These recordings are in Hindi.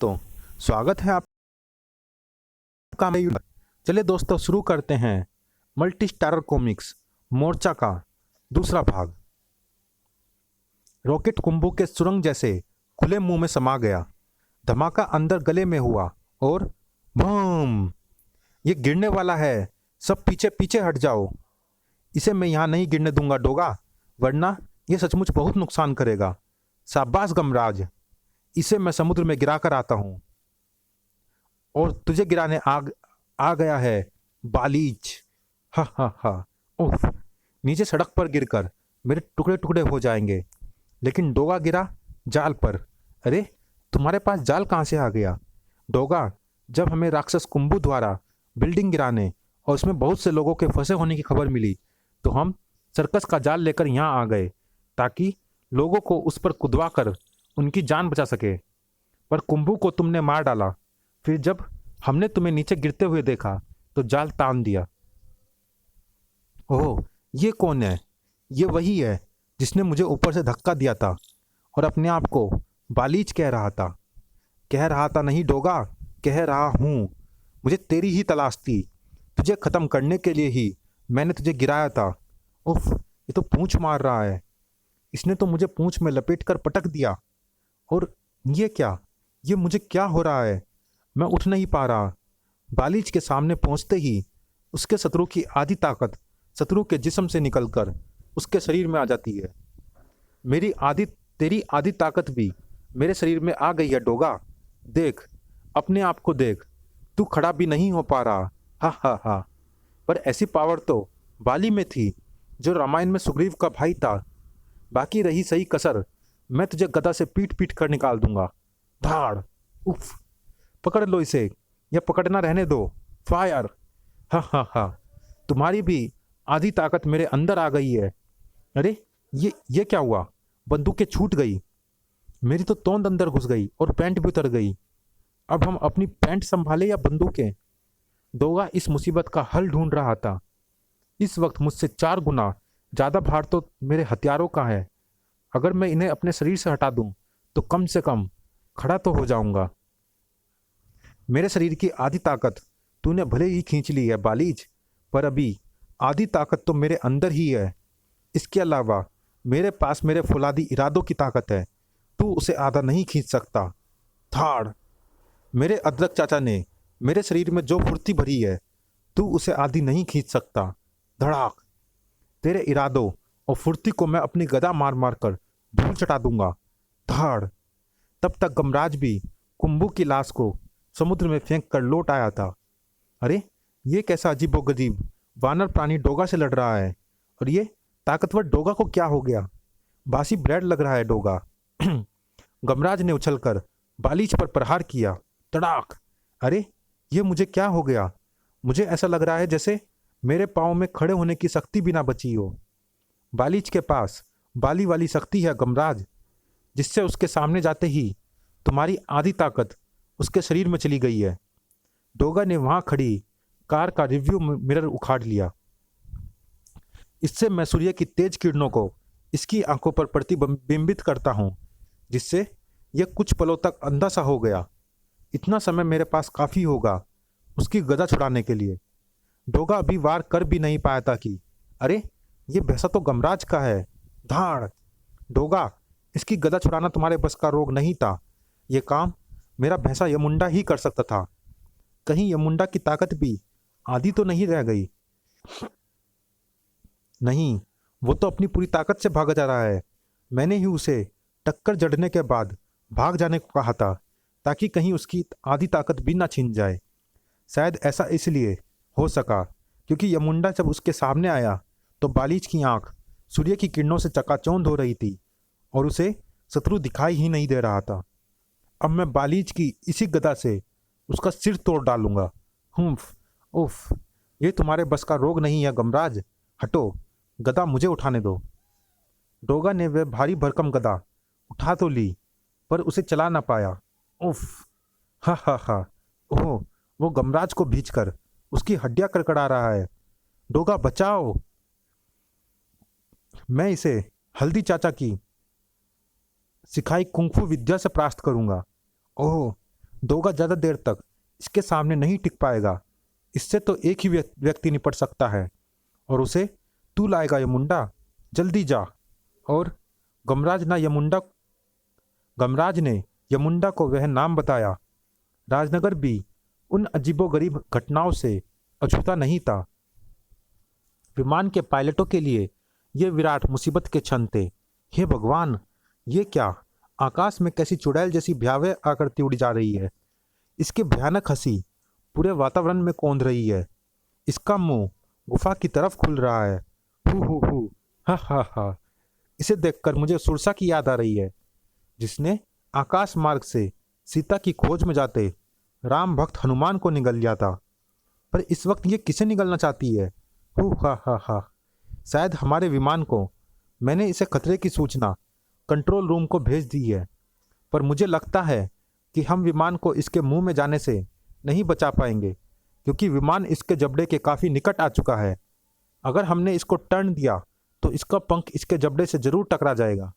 दोस्तों, स्वागत है आपका मेरे चलिए दोस्तों शुरू करते हैं मल्टी स्टारर कॉमिक्स मोर्चा का दूसरा भाग। रॉकेट कुंभू के सुरंग जैसे खुले मुंह में समा गया। धमाका अंदर गले में हुआ और बूम! ये गिरने वाला है। सब पीछे पीछे हट जाओ। इसे मैं यहाँ नहीं गिरने दूंगा डोगा, वरना यह सचमुच बहुत नुकसान करेगा। शाबाश गमराज, इसे मैं समुद्र में गिरा कर आता हूं। और तुझे गिराने आ गया है बालीच। हा हा हा। उफ! नीचे सड़क पर गिरकर मेरे टुकड़े टुकड़े हो जाएंगे। लेकिन डोगा गिरा जाल पर। अरे, तुम्हारे पास जाल कहाँ से आ गया डोगा? जब हमें राक्षस कुंभू द्वारा बिल्डिंग गिराने और उसमें बहुत से लोगों के फंसे होने की खबर मिली तो हम सर्कस का जाल लेकर यहाँ आ गए ताकि लोगों को उस पर कुदवा कर उनकी जान बचा सके। पर कुंभू को तुमने मार डाला। फिर जब हमने तुम्हें नीचे गिरते हुए देखा तो जाल तान दिया। ओह, ये कौन है? ये वही है जिसने मुझे ऊपर से धक्का दिया था और अपने आप को बालीच कह रहा था। कह रहा था नहीं डोगा, कह रहा हूँ। मुझे तेरी ही तलाश थी। तुझे खत्म करने के लिए ही मैंने तुझे गिराया था। उफ! ये तो पूंछ मार रहा है। इसने तो मुझे पूंछ में लपेट कर पटक दिया। और ये क्या? ये मुझे क्या हो रहा है? मैं उठ नहीं पा रहा। बालीच के सामने पहुंचते ही उसके शत्रु की आधी ताकत शत्रु के जिस्म से निकलकर उसके शरीर में आ जाती है। तेरी आधी ताकत भी मेरे शरीर में आ गई है डोगा। देख, अपने आप को देख। तू खड़ा भी नहीं हो पा रहा। हा हा हा। पर ऐसी पावर तो बाली में थी जो रामायण में सुग्रीव का भाई था। बाकी रही सही कसर, मैं तुझे गदा से पीट पीट कर निकाल दूंगा। धाड़! उफ! पकड़ लो इसे, या पकड़ना रहने दो। फायर! हा हा हा। तुम्हारी भी आधी ताकत मेरे अंदर आ गई है। अरे, ये क्या हुआ? बंदूकें छूट गई। मेरी तो तोंद अंदर घुस गई और पैंट भी उतर गई। अब हम अपनी पैंट संभाले या बंदूकें? डोगा इस मुसीबत का हल ढूंढ रहा था। इस वक्त मुझसे 4 गुना ज्यादा भार तो मेरे हथियारों का है। अगर मैं इन्हें अपने शरीर से हटा दूं तो कम से कम खड़ा तो हो जाऊंगा। मेरे शरीर की आधी ताकत तूने भले ही खींच ली है बालीज, पर अभी आधी ताकत तो मेरे अंदर ही है। इसके अलावा मेरे पास मेरे फौलादी इरादों की ताकत है। तू उसे आधा नहीं खींच सकता। थाड़! मेरे अदरक चाचा ने मेरे शरीर में जो फुर्ती भरी है, तू उसे आधी नहीं खींच सकता। धड़ाक! तेरे इरादों और फुर्ती को मैं अपनी गदा मार मार कर धूल चटा दूंगा। धाड़! तब तक गमराज भी कुंभू की लाश को समुद्र में फेंक कर लौट आया था। अरे, ये कैसा अजीबोगरीब वानर प्राणी डोगा से लड़ रहा है? और ये ताकतवर डोगा को क्या हो गया? बासी ब्रेड लग रहा है डोगा। गमराज ने उछलकर बालीच पर प्रहार किया। तड़ाक! अरे, ये मुझे क्या हो गया? मुझे ऐसा लग रहा है जैसे मेरे पाँव में खड़े होने की शक्ति भी ना बची हो। बालीच के पास बाली वाली शक्ति है गमराज, जिससे उसके सामने जाते ही तुम्हारी आधी ताकत उसके शरीर में चली गई है। डोगा ने वहां खड़ी कार का रिव्यू मिरर उखाड़ लिया। इससे मैं सूर्य की तेज किरणों को इसकी आंखों पर प्रतिबिंबित करता हूं, जिससे यह कुछ पलों तक अंधा सा हो गया। इतना समय मेरे पास काफी होगा उसकी गदा छुड़ाने के लिए। डोगा अभी वार कर भी नहीं पाया था कि अरे, ये भैंसा तो गमराज का है। धाड़! डोगा, इसकी गदा छुड़ाना तुम्हारे बस का रोग नहीं था। ये काम मेरा भैंसा यमुंडा ही कर सकता था। कहीं यमुंडा की ताकत भी आधी तो नहीं रह गई? नहीं, वो तो अपनी पूरी ताकत से भागा जा रहा है। मैंने ही उसे टक्कर जड़ने के बाद भाग जाने को कहा था ताकि कहीं उसकी आधी ताकत भी ना छिन जाए। शायद ऐसा इसलिए हो सका क्योंकि यमुंडा जब उसके सामने आया तो बालीच की आंख सूर्य की किरणों से चकाचौंध हो रही थी और उसे शत्रु दिखाई ही नहीं दे रहा था। अब मैं बालीच की इसी गदा से उसका सिर तोड़ डालूंगा। हुम्फ! उफ! ये तुम्हारे बस का रोग नहीं है गमराज। हटो, गदा मुझे उठाने दो। डोगा ने वह भारी भरकम गदा उठा तो ली, पर उसे चला ना पाया। उफ! हा हा हा। ओह, वो गमराज को भींचकर उसकी हड्डियां कड़कड़ा रहा है। डोगा बचाओ! मैं इसे हल्दी चाचा की सिखाई कुंफू विद्या से परास्त करूंगा। ओह, दोगा ज़्यादा देर तक इसके सामने नहीं टिक पाएगा। इससे तो एक ही व्यक्ति निपट सकता है और उसे तू लाएगा यमुंडा, जल्दी जा। और गमराज ना यमुंडा गमराज ने यमुंडा को वह नाम बताया। राजनगर भी उन अजीबोगरीब घटनाओं से अछूता नहीं था। विमान के पायलटों के लिए ये विराट मुसीबत के क्षण थे। हे भगवान, ये क्या? आकाश में कैसी चुड़ैल जैसी भयावह आकृति उड़ी जा रही है। इसकी भयानक हंसी पूरे वातावरण में कौंध रही है। इसका मुंह गुफा की तरफ खुल रहा है। हु हा हा हा। इसे देखकर मुझे सुरसा की याद आ रही है, जिसने आकाश मार्ग से सीता की खोज में जाते राम भक्त हनुमान को निगल लिया था। पर इस वक्त ये किसे निगलना चाहती है? हु हा। शायद हमारे विमान को। मैंने इसे खतरे की सूचना कंट्रोल रूम को भेज दी है, पर मुझे लगता है कि हम विमान को इसके मुंह में जाने से नहीं बचा पाएंगे, क्योंकि विमान इसके जबड़े के काफ़ी निकट आ चुका है। अगर हमने इसको टर्न दिया तो इसका पंख इसके जबड़े से जरूर टकरा जाएगा।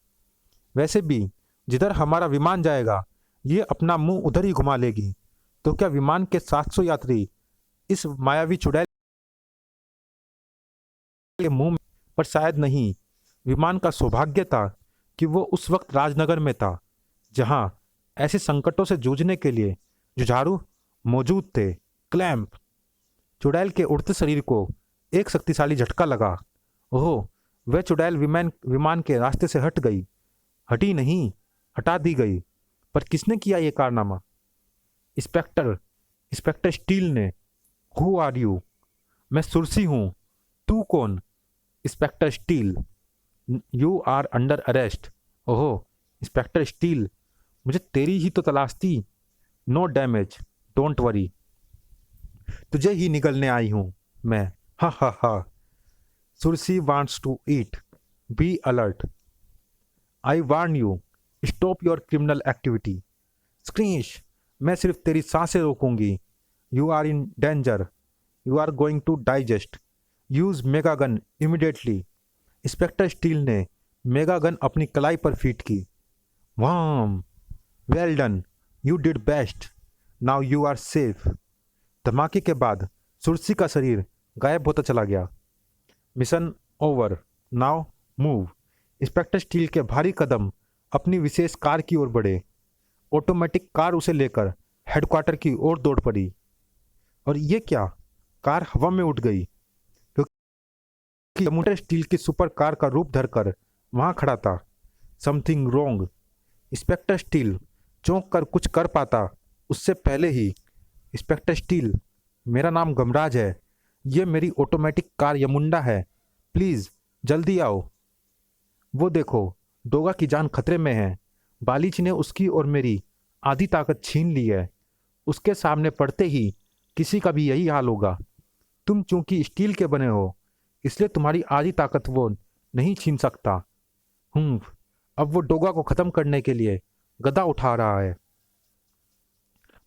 वैसे भी जिधर हमारा विमान जाएगा ये अपना मुंह उधर ही घुमा लेगी। तो क्या विमान के 700 यात्री इस मायावी चुड़ैल के मुंह में? पर शायद नहीं। विमान का सौभाग्य था कि वो उस वक्त राजनगर में था, जहां ऐसे संकटों से जूझने के लिए जुझारू मौजूद थे। क्लैंप। चुड़ैल के उड़ते शरीर को एक शक्तिशाली झटका लगा। ओह, वह चुड़ैल विमान के रास्ते से हटी नहीं, हटा दी गई। पर किसने किया ये कारनामा? इंस्पेक्टर स्टील ने। Who are you? मैं सुरसी हूं। तू कौन? Inspector Steel. You are under arrest. ओहो, इंस्पेक्टर स्टील, मुझे तेरी ही तो तलाश थी। No damage, don't worry. तुझे ही निगलने आई हूं मैं। हा। Surasi wants to eat. Be alert. I warn you, stop your criminal activity. स्क्रीश, मैं सिर्फ तेरी सांसें रोकूंगी। You are in danger. You are going to digest. Use mega gun immediately. Inspector steel ने मेगा गन अपनी कलाई पर फीट की। वाम, well done, you did best, now you are safe. धमाके के बाद सुरसी का शरीर गायब होता चला गया। Mission over, now move. Inspector steel के भारी कदम अपनी विशेष कार की ओर बढ़े। ऑटोमेटिक कार उसे लेकर हेडक्वार्टर की ओर दौड़ पड़ी। और ये क्या? कार हवा में उठ गई, क्योंकि इंस्पेक्टर स्टील की सुपर कार का रूप धरकर वहां खड़ा था। समथिंग रोंग। इंस्पेक्टर स्टील चौंक कर कुछ कर पाता उससे पहले ही। इंस्पेक्टर स्टील, मेरा नाम गमराज है। ये मेरी ऑटोमेटिक कार यमुंडा है। प्लीज़ जल्दी आओ। वो देखो, डोगा की जान खतरे में है। बालिच ने उसकी और मेरी आधी ताकत छीन ली है। उसके सामने पड़ते ही किसी का भी यही हाल होगा। तुम चूंकि स्टील के बने हो, इसलिए तुम्हारी आधी ताकत वो नहीं छीन सकता। अब वो डोगा को खत्म करने के लिए गदा उठा रहा है।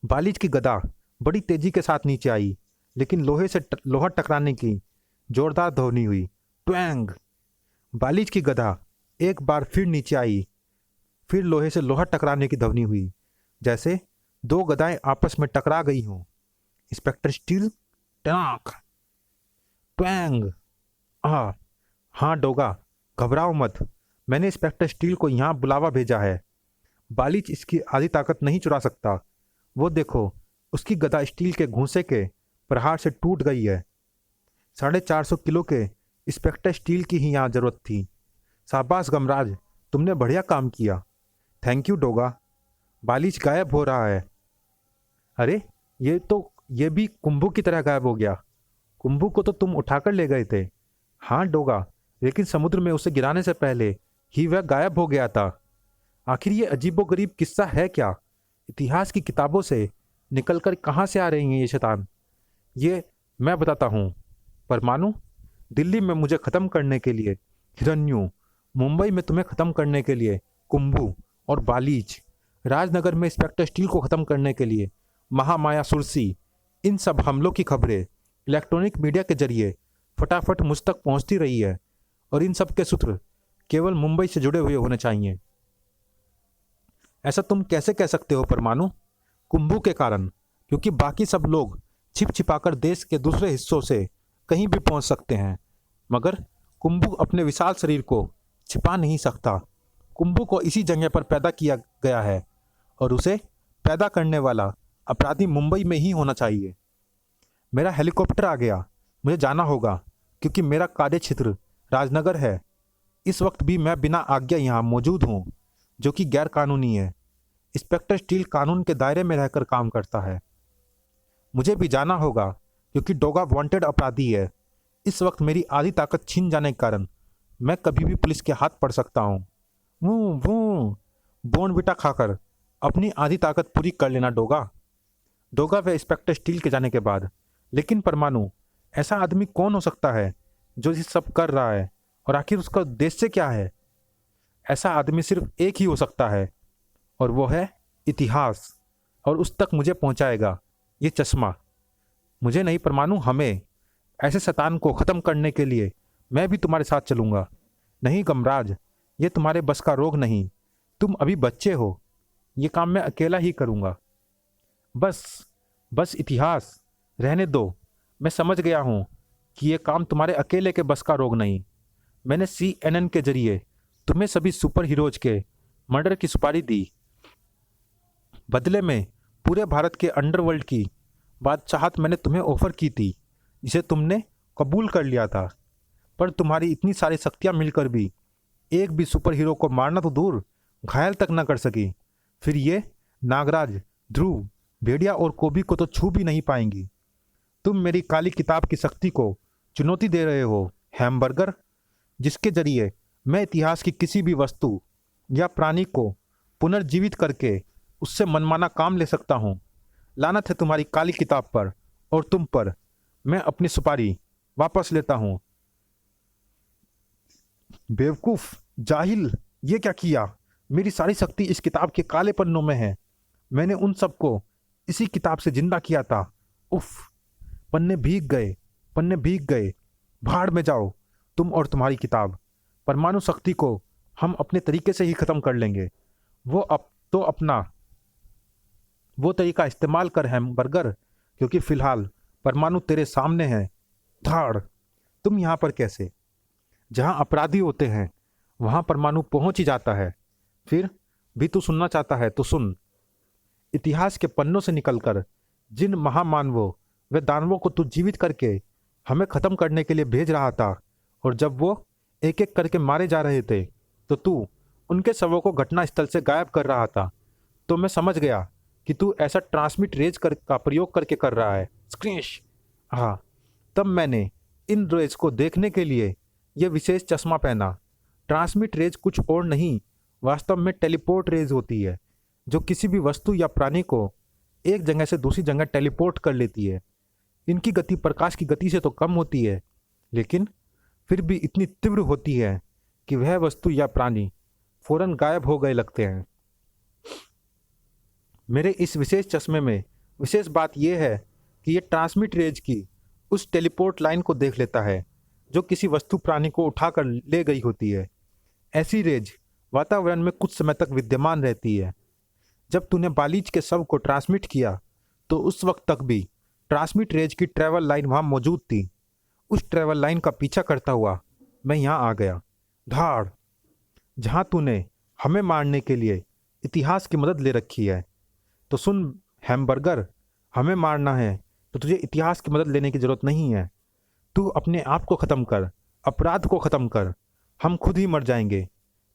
बालिच की गदा बड़ी तेजी के साथ नीचे आई, लेकिन लोहे से लोहा टकराने की जोरदार ध्वनि हुई। ट्वैंग। बालिच की गदा एक बार फिर नीचे आई, फिर लोहे से लोहा टकराने की ध्वनि हुई, जैसे दो गदाएं आपस में टकरा गई हों। Inspector Steel. टनाक। ट्वैंग। हाँ डोगा, घबराओ मत। मैंने इंस्पेक्टर स्टील को यहाँ बुलावा भेजा है। बालिच इसकी आधी ताकत नहीं चुरा सकता। वो देखो, उसकी गदा स्टील के घूंसे के प्रहार से टूट गई है। 450 किलो के इंस्पेक्टर स्टील की ही यहाँ जरूरत थी। शाबाश गमराज, तुमने बढ़िया काम किया। Thank you Doga. बालिच गायब हो रहा है। अरे, ये भी कुंभू की तरह गायब हो गया। कुंभू को तो तुम उठाकर ले गए थे। हाँ डोगा, लेकिन समुद्र में उसे गिराने से पहले ही वह गायब हो गया था। आखिर ये अजीबोगरीब किस्सा है क्या? इतिहास की किताबों से निकलकर कहाँ से आ रही हैं ये शैतान? ये मैं बताता हूँ। परमाणु। दिल्ली में मुझे ख़त्म करने के लिए हिरण्यू, मुंबई में तुम्हें ख़त्म करने के लिए कुंभू और बालीच, राजनगर में इंस्पेक्टर स्टील को ख़त्म करने के लिए महामाया सुरसी। इन सब हमलों की खबरें इलेक्ट्रॉनिक मीडिया के जरिए फटाफट मुझ तक पहुंचती रही है, और इन सब के सूत्र केवल मुंबई से जुड़े हुए होने चाहिए। ऐसा तुम कैसे कह सकते हो परमाणु? कुंभू के कारण, क्योंकि बाकी सब लोग छिप छिपाकर देश के दूसरे हिस्सों से कहीं भी पहुंच सकते हैं, मगर कुंभू अपने विशाल शरीर को छिपा नहीं सकता। कुंभू को इसी जगह पर पैदा किया गया है और उसे पैदा करने वाला अपराधी मुंबई में ही होना चाहिए। मेरा हेलीकॉप्टर आ गया, मुझे जाना होगा क्योंकि मेरा कार्यक्षेत्र राजनगर है। इस वक्त भी मैं बिना आज्ञा यहाँ मौजूद हूँ, जो कि गैर कानूनी है। इंस्पेक्टर स्टील कानून के दायरे में रहकर काम करता है। मुझे भी जाना होगा क्योंकि डोगा वांटेड अपराधी है। इस वक्त मेरी आधी ताकत छीन जाने के कारण मैं कभी भी पुलिस के हाथ पड़ सकता हूँ। वो वो बोर्नविटा खाकर अपनी आधी ताकत पूरी कर लेना डोगा। डोगा व इंस्पेक्टर स्टील के जाने के बाद, लेकिन परमाणु, ऐसा आदमी कौन हो सकता है जो ये सब कर रहा है, और आखिर उसका उद्देश्य क्या है? ऐसा आदमी सिर्फ एक ही हो सकता है, और वो है इतिहास, और उस तक मुझे पहुंचाएगा ये चश्मा। मुझे नहीं परमाणु, हमें। ऐसे शैतान को ख़त्म करने के लिए मैं भी तुम्हारे साथ चलूँगा। नहीं गमराज, ये तुम्हारे बस का रोग नहीं। तुम अभी बच्चे हो, ये काम मैं अकेला ही करूँगा। बस बस इतिहास, रहने दो। मैं समझ गया हूँ कि ये काम तुम्हारे अकेले के बस का रोग नहीं। मैंने CNN के जरिए तुम्हें सभी सुपर हीरोज के मर्डर की सुपारी दी। बदले में पूरे भारत के अंडरवर्ल्ड की बादशाहत मैंने तुम्हें ऑफर की थी, जिसे तुमने कबूल कर लिया था। पर तुम्हारी इतनी सारी शक्तियाँ मिलकर भी एक भी सुपर हीरो को मारना तो दूर, घायल तक न कर सकी। फिर ये नागराज, ध्रुव, भेड़िया और कोबी को तो छू भी नहीं पाएंगी। तुम मेरी काली किताब की शक्ति को चुनौती दे रहे हो, हैमबर्गर, जिसके जरिए मैं इतिहास की किसी भी वस्तु या प्राणी को पुनर्जीवित करके उससे मनमाना काम ले सकता हूँ। लानत है तुम्हारी काली किताब पर और तुम पर। मैं अपनी सुपारी वापस लेता हूँ। बेवकूफ़, जाहिल, ये क्या किया? मेरी सारी शक्ति इस किताब के काले पन्नों में है। मैंने उन सबको इसी किताब से जिंदा किया था। उफ, पन्ने भीग गए, पन्ने भीग गए। भाड़ में जाओ, तुम और तुम्हारी किताब। परमाणु शक्ति को हम अपने तरीके से ही ख़त्म कर लेंगे। वो अब तो अपना वो तरीका इस्तेमाल कर हैमबर्गर, क्योंकि फिलहाल परमाणु तेरे सामने है। धाड़। तुम यहाँ पर कैसे? जहाँ अपराधी होते हैं वहाँ परमाणु पहुँच ही जाता है। फिर भी तू सुनना चाहता है तो सुन। इतिहास के पन्नों से निकलकर जिन महामानवों व दानवों को तू जीवित करके हमें ख़त्म करने के लिए भेज रहा था, और जब वो एक एक करके मारे जा रहे थे तो तू उनके शवों को घटनास्थल से गायब कर रहा था, तो मैं समझ गया कि तू ऐसा ट्रांसमिट रेज का प्रयोग करके कर रहा है। स्क्रीश। हाँ, तब मैंने इन रेज को देखने के लिए यह विशेष चश्मा पहना। ट्रांसमिट रेज कुछ और नहीं, वास्तव में टेलीपोर्ट रेज होती है, जो किसी भी वस्तु या प्राणी को एक जगह से दूसरी जगह टेलीपोर्ट कर लेती है। इनकी गति प्रकाश की गति से तो कम होती है, लेकिन फिर भी इतनी तीव्र होती है कि वह वस्तु या प्राणी फौरन गायब हो गए लगते हैं। मेरे इस विशेष चश्मे में विशेष बात यह है कि यह ट्रांसमिट रेज की उस टेलीपोर्ट लाइन को देख लेता है जो किसी वस्तु प्राणी को उठाकर ले गई होती है। ऐसी रेज वातावरण में कुछ समय तक विद्यमान रहती है। जब तूने बालीज के शव को ट्रांसमिट किया तो उस वक्त तक भी ट्रांसमिट रेज की ट्रैवल लाइन वहाँ मौजूद थी। उस ट्रैवल लाइन का पीछा करता हुआ मैं यहाँ आ गया। धाड़। जहाँ तूने हमें मारने के लिए इतिहास की मदद ले रखी है। तो सुन हैमबर्गर, हमें मारना है तो तुझे इतिहास की मदद लेने की ज़रूरत नहीं है। तू अपने आप को ख़त्म कर, अपराध को ख़त्म कर। हम खुद ही मर जाएंगे,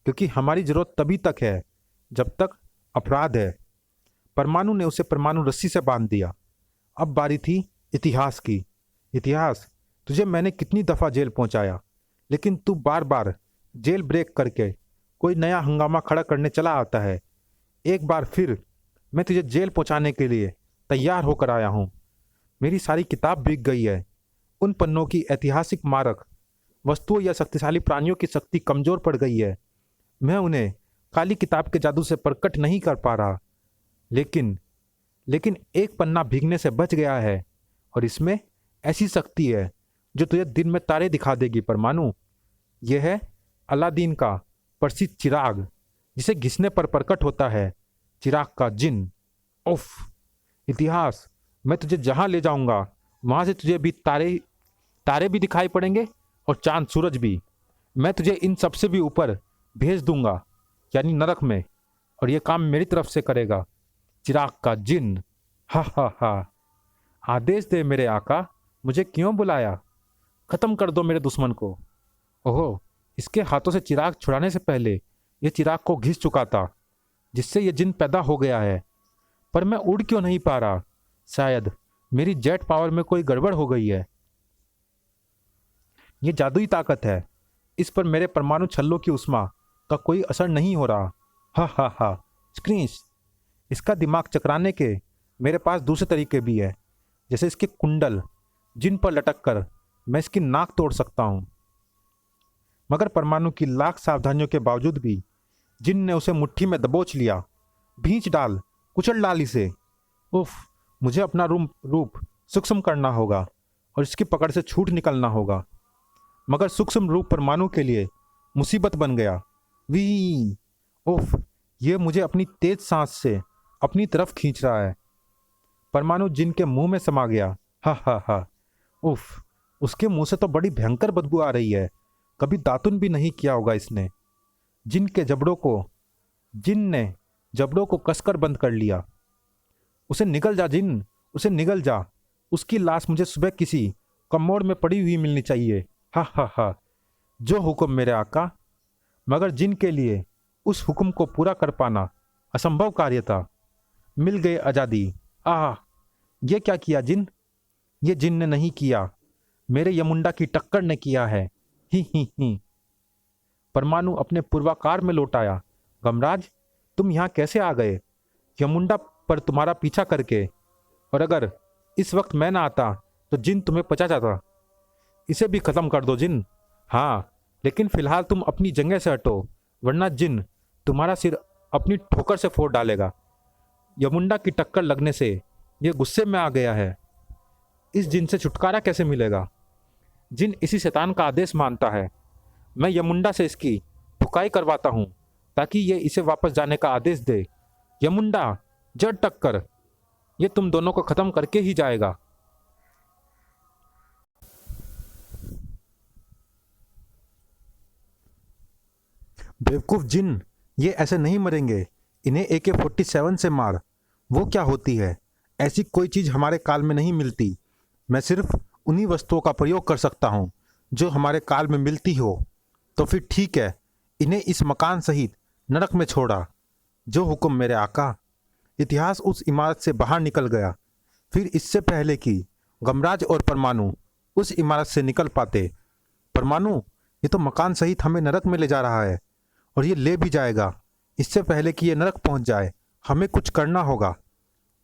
क्योंकि हमारी ज़रूरत तभी तक है जब तक अपराध है। परमाणु ने उसे परमाणु रस्सी से बांध दिया। अब बारी थी इतिहास की। इतिहास, तुझे मैंने कितनी दफ़ा जेल पहुंचाया, लेकिन तू बार बार जेल ब्रेक करके कोई नया हंगामा खड़ा करने चला आता है। एक बार फिर मैं तुझे जेल पहुंचाने के लिए तैयार होकर आया हूँ। मेरी सारी किताब बिक गई है। उन पन्नों की ऐतिहासिक मारक वस्तुओं या शक्तिशाली प्राणियों की शक्ति कमज़ोर पड़ गई है। मैं उन्हें काली किताब के जादू से प्रकट नहीं कर पा रहा, लेकिन एक पन्ना भीगने से बच गया है, और इसमें ऐसी शक्ति है जो तुझे दिन में तारे दिखा देगी। परमाणु, यह है अलादीन का प्रसिद्ध चिराग, जिसे घिसने पर प्रकट होता है चिराग का जिन। उफ, इतिहास, मैं तुझे जहाँ ले जाऊंगा वहाँ से तुझे भी तारे तारे भी दिखाई पड़ेंगे और चांद सूरज भी। मैं तुझे इन सबसे भी ऊपर भेज दूंगा, यानी नरक में, और ये काम मेरी तरफ से करेगा चिराग का जिन। हा हा हा। आदेश दे मेरे आका, मुझे क्यों बुलाया? खत्म कर दो मेरे दुश्मन को। ओहो, इसके हाथों से चिराग छुड़ाने से पहले ये चिराग को घिस चुका था, जिससे ये जिन पैदा हो गया है। पर मैं उड़ क्यों नहीं पा रहा? शायद मेरी जेट पावर में कोई गड़बड़ हो गई है। ये जादुई ताकत है, इस पर मेरे परमाणु छल्लों की उष्मा का कोई असर नहीं हो रहा। हा हा हा। स्क्रीन्स, इसका दिमाग चकराने के मेरे पास दूसरे तरीके भी है, जैसे इसके कुंडल, जिन पर लटक कर मैं इसकी नाक तोड़ सकता हूँ। मगर परमाणु की लाख सावधानियों के बावजूद भी जिन ने उसे मुट्ठी में दबोच लिया। भींच डाल, कुचल डाल इसे। उफ, मुझे अपना रूप सूक्ष्म करना होगा और इसकी पकड़ से छूट निकलना होगा। मगर सूक्ष्म रूप परमाणु के लिए मुसीबत बन गया। वी उफ, ये मुझे अपनी तेज सांस से अपनी तरफ खींच रहा है। परमाणु जिन के मुंह में समा गया। हा हा हा। उफ, उसके मुंह से तो बड़ी भयंकर बदबू आ रही है। कभी दातुन भी नहीं किया होगा इसने। जिन ने जबड़ों को कसकर बंद कर लिया। उसे निगल जा जिन, उसे निगल जा। उसकी लाश मुझे सुबह किसी कमोड़ में पड़ी हुई मिलनी चाहिए। हा हा हा। जो हुक्म मेरे आका। मगर जिन के लिए उस हुक्म को पूरा कर पाना असंभव कार्य था। मिल गए आज़ादी। आह, ये क्या किया जिन? ये जिन ने नहीं किया, मेरे यमुंडा की टक्कर ने किया है। ही। परमाणु अपने पूर्वाकार में लौट आया। गमराज, तुम यहाँ कैसे आ गए? यमुंडा पर तुम्हारा पीछा करके। और अगर इस वक्त मैं ना आता तो जिन तुम्हें पचा जाता। इसे भी खत्म कर दो जिन। हाँ, लेकिन फिलहाल तुम अपनी जगह से हटो, वरना जिन तुम्हारा सिर अपनी ठोकर से फोड़ डालेगा। यमुंडा की टक्कर लगने से ये गुस्से में आ गया है। इस जिन से छुटकारा कैसे मिलेगा? जिन इसी शैतान का आदेश मानता है। मैं यमुंडा से इसकी ठुकाई करवाता हूँ ताकि ये इसे वापस जाने का आदेश दे। यमुंडा, जड़ टक्कर, ये तुम दोनों को खत्म करके ही जाएगा। बेवकूफ जिन, ये ऐसे नहीं मरेंगे। इन्हें AK-47 से मार। वो क्या होती है? ऐसी कोई चीज हमारे काल में नहीं मिलती। मैं सिर्फ उन्हीं वस्तुओं का प्रयोग कर सकता हूँ जो हमारे काल में मिलती हो। तो फिर ठीक है, इन्हें इस मकान सहित नरक में छोड़ा। जो हुक्म मेरे आका। इतिहास उस इमारत से बाहर निकल गया। फिर इससे पहले कि गमराज और परमाणु उस इमारत से निकल पाते। परमाणु, ये तो मकान सहित हमें नरक में ले जा रहा है, और ये ले भी जाएगा। इससे पहले कि ये नरक पहुंच जाए, हमें कुछ करना होगा।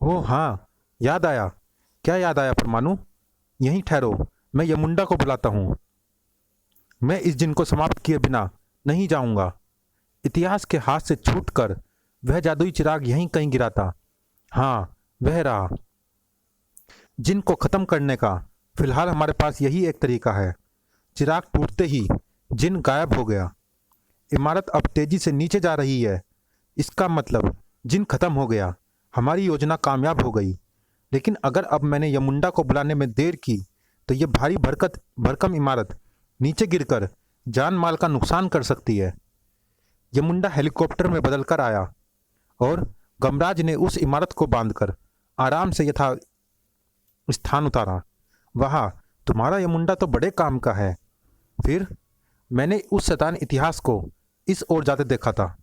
ओह हाँ, याद आया। क्या याद आया परमाणु? यहीं ठहरो, मैं यमुंडा को बुलाता हूँ। मैं इस जिन को समाप्त किए बिना नहीं जाऊंगा। इतिहास के हाथ से छूटकर वह जादुई चिराग यहीं कहीं गिरा था। हाँ, वह रहा। जिन को खत्म करने का फिलहाल हमारे पास यही एक तरीका है। चिराग टूटते ही जिन गायब हो गया। इमारत अब तेजी से नीचे जा रही है। इसका मतलब जिन खत्म हो गया। हमारी योजना कामयाब हो गई। लेकिन अगर अब मैंने यमुंडा को बुलाने में देर की तो यह भारी भरकम इमारत नीचे गिरकर जान माल का नुकसान कर सकती है। यमुंडा हेलीकॉप्टर में बदल कर आया और गमराज ने उस इमारत को बांधकर आराम से यथा स्थान उतारा। वहाँ तुम्हारा यमुंडा तो बड़े काम का है। फिर मैंने उस शैतान इतिहास को इस ओर जाते देखा था।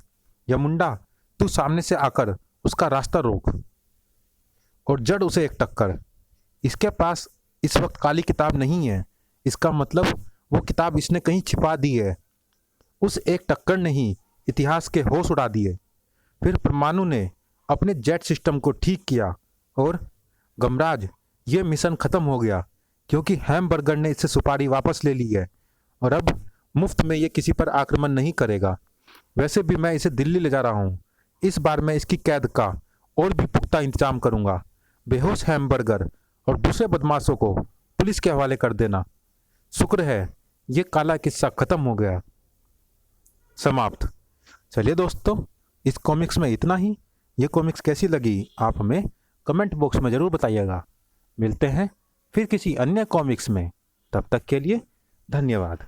यमुंडा, तू सामने से आकर उसका रास्ता रोक और जड़ उसे एक टक्कर। इसके पास इस वक्त काली किताब नहीं है। इसका मतलब वो किताब इसने कहीं छिपा दी है। उस एक टक्कर ने ही इतिहास के होश उड़ा दिए। फिर परमाणु ने अपने जेट सिस्टम को ठीक किया और गमराज, ये मिशन खत्म हो गया क्योंकि हैमबर्गर ने इससे सुपारी वापस ले ली है और अब मुफ्त में ये किसी पर आक्रमण नहीं करेगा। वैसे भी मैं इसे दिल्ली ले जा रहा हूँ। इस बार मैं इसकी कैद का और भी पुख्ता इंतजाम करूँगा। बेहोश हैमबर्गर और दूसरे बदमाशों को पुलिस के हवाले कर देना। शुक्र है ये काला किस्सा खत्म हो गया। समाप्त। चलिए दोस्तों, इस कॉमिक्स में इतना ही। ये कॉमिक्स कैसी लगी आप हमें कमेंट बॉक्स में ज़रूर बताइएगा। मिलते हैं फिर किसी अन्य कॉमिक्स में, तब तक के लिए धन्यवाद।